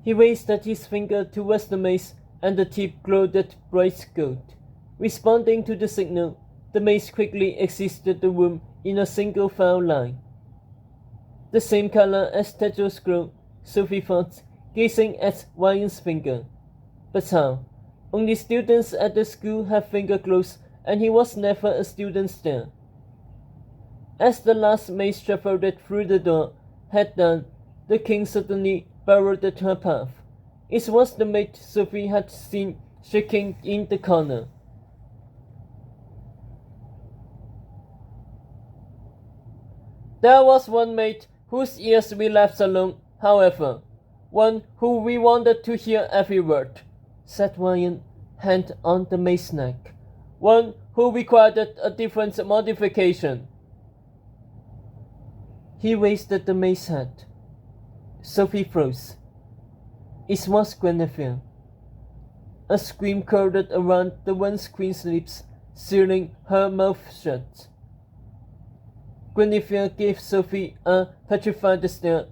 He raised his finger towards the mace, and the tip glowed bright gold. Responding to the signal, the mace quickly exited the room in a single file line. The same color as Tedros' glow, Sophie thought, gazing at Ryan's finger. But how? Only students at the school have finger glows, and he was never a student there. As the last mace shuffled through the door, head down, the king suddenly burrowed at her path. It was the mate Sophie had seen shaking in the corner. There was one mate whose ears we left alone, however, one who we wanted to hear every word, said Ryan, hand on the mace neck. One who required a different modification. He raised the mace head. Sophie froze. It was Guinevere. A scream curled around the once queen's lips, sealing her mouth shut. Guinevere gave Sophie a petrified stare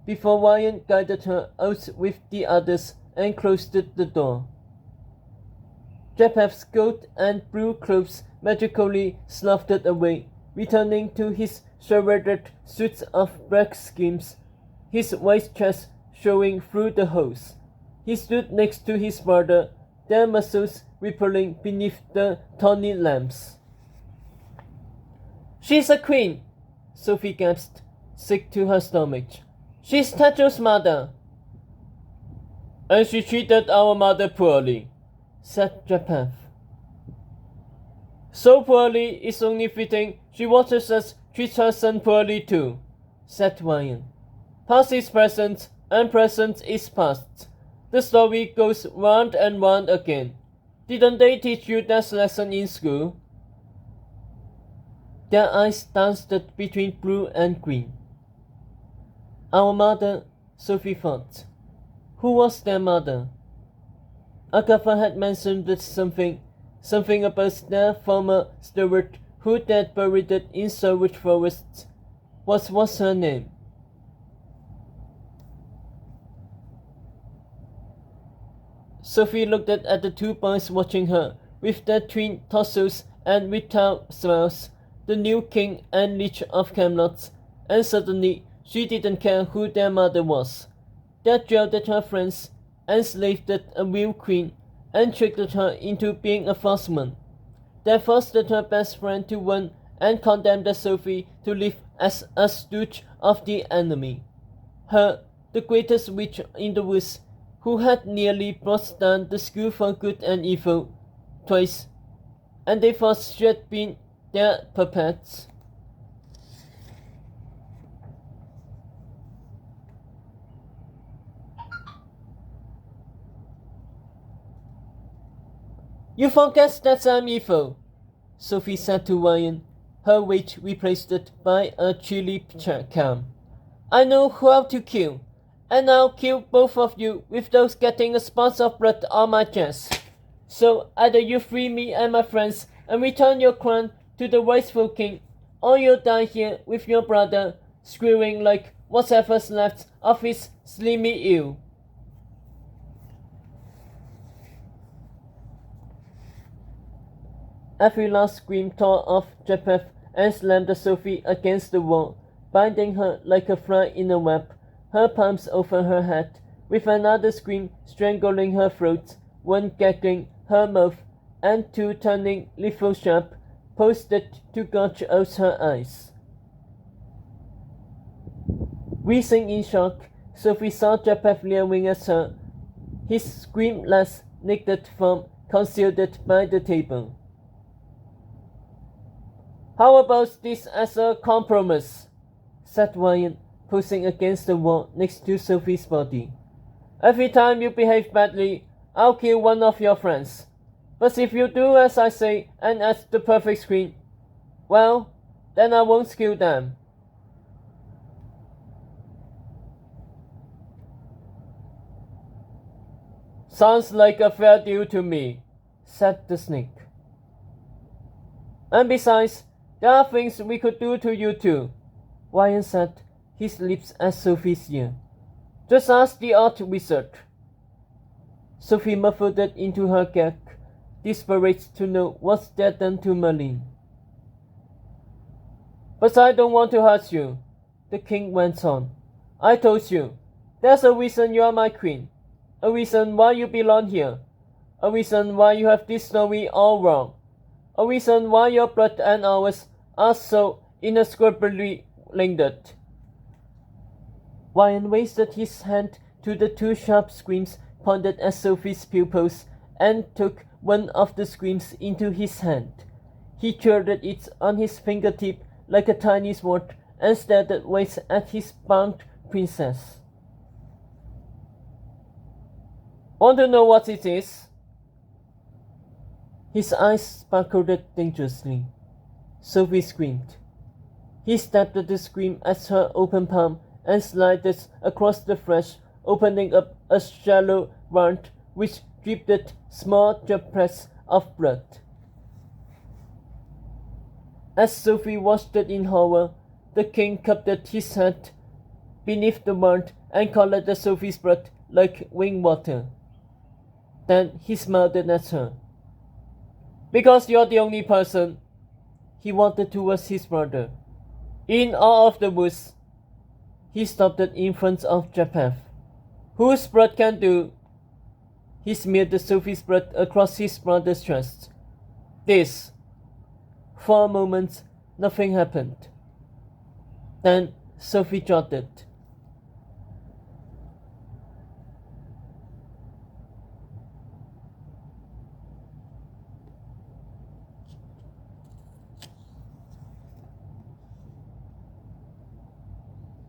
before Ryan guided her out with the others and closed the door. Japheth's gold and blue clothes magically sloughed away, returning to his shredded suit of black skins, his white chest showing through the holes. He stood next to his brother, their muscles rippling beneath the tawny lamps. She's a queen, Sophie gasped, sick to her stomach. She's Tedros' mother. And she treated our mother poorly, said Japheth. So poorly it's only fitting she watches us treat her son poorly too, said Ryan. Past is present, and present is past. The story goes round and round again. Didn't they teach you that lesson in school? Their eyes danced between blue and green. Our mother, Sophie thought. Who was their mother? Agatha had mentioned something about their former steward who had buried in Sherwood Forest. What was her name? Sophie looked at the two boys watching her, with their twin torsos and without smiles, the new king and leech of Camelot, and suddenly she didn't care who their mother was. They jailed her friends, enslaved a real queen, and tricked her into being a false one. They forced her best friend to run and condemned Sophie to live as a stooge of the enemy. Her, the greatest witch in the woods, who had nearly brought down the school for good and evil, twice, and they thought she had been their puppets. You forget that I'm evil, Sophie said to Ryan, her rage replaced by a chilly calm. I know how to kill, and I'll kill both of you without getting a spot of blood on my chest. So either you free me and my friends and return your crown to the rightful king, or you'll die here with your brother, screaming like whatever's left of his slimy ewe. Every last scream tore off Japheth and slammed Sophie against the wall, binding her like a fly in a web, her palms over her head, with another scream strangling her throat, one gagging her mouth, and two turning lethal sharp, posted to gouge out her eyes. Wheezing in shock, Sophie saw Japheth leering at her, his screamless, naked form concealed by the table. How about this as a compromise? Said Ryan, posing against the wall next to Sophie's body. Every time you behave badly, I'll kill one of your friends. But if you do as I say and add the perfect screen, well, then I won't kill them. Sounds like a fair deal to me, said the snake. And besides, there are things we could do to you too, Ryan said, his lips at Sophie's ear. Just ask the art wizard. Sophie muffled it into her gag, desperate to know what they'd done to Merlin. But I don't want to hurt you, the king went on. I told you, there's a reason you are my queen, a reason why you belong here, a reason why you have this story all wrong, a reason why your blood and ours are so inextricably linked. Ryan raised his hand to the two sharp screams pointed at Sophie's pupils and took one of the screams into his hand. He twirled it on his fingertip like a tiny sword and stared ways at his bound princess. Want to know what it is? His eyes sparkled dangerously. Sophie screamed. He stabbed the scream at her open palm and slid across the flesh, opening up a shallow wound which dripped small droplets of blood. As Sophie watched it in horror, the king cupped his head beneath the wound and colored Sophie's blood like rainwater. Then he smiled at her. Because you're the only person, he wanted towards his brother. In all of the woods, he stopped in front of Japheth. Whose blood can do? He smeared Sophie's blood across his brother's chest. This. For a moment, nothing happened. Then Sophie jotted.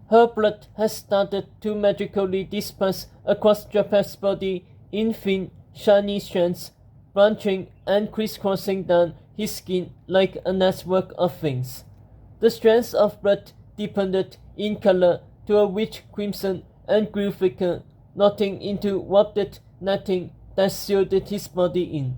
Her blood has started to magically disperse across Japheth's body in thin, shiny strands, branching and crisscrossing down his skin like a network of wings. The strands of blood deepened in color to a rich crimson and grew thicker, knotting into warped netting that sealed his body in.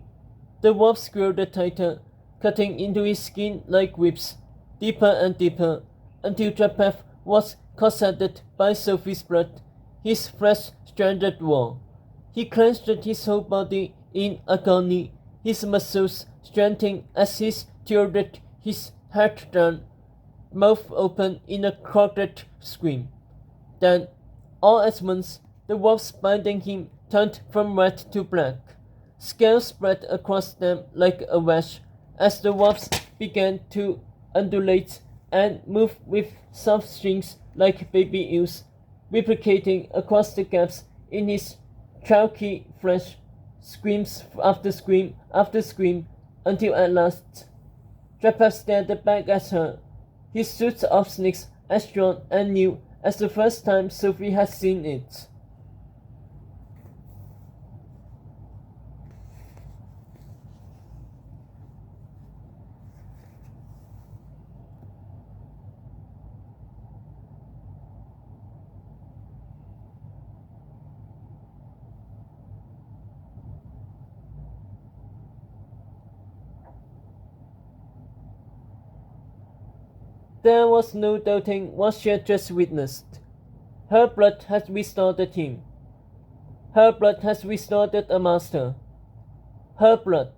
The warps grew tighter, cutting into his skin like whips, deeper and deeper, until Japheth was corseted by Sophie's blood, his flesh stranded raw. He clenched his whole body in agony, his muscles straining as he tilted his head down, mouth open in a cracked scream. Then, all at once, the wolves binding him turned from red to black. Scales spread across them like a rash as the wolves began to undulate and move with soft strings like baby eels, replicating across the gaps in his chalky flesh, screams after scream after scream, until at last Japheth stared back at her, his suit of snakes as strong and new as the first time Sophie had seen it. There was no doubting what she had just witnessed. Her blood had restored him. Her blood had restored a master. Her blood.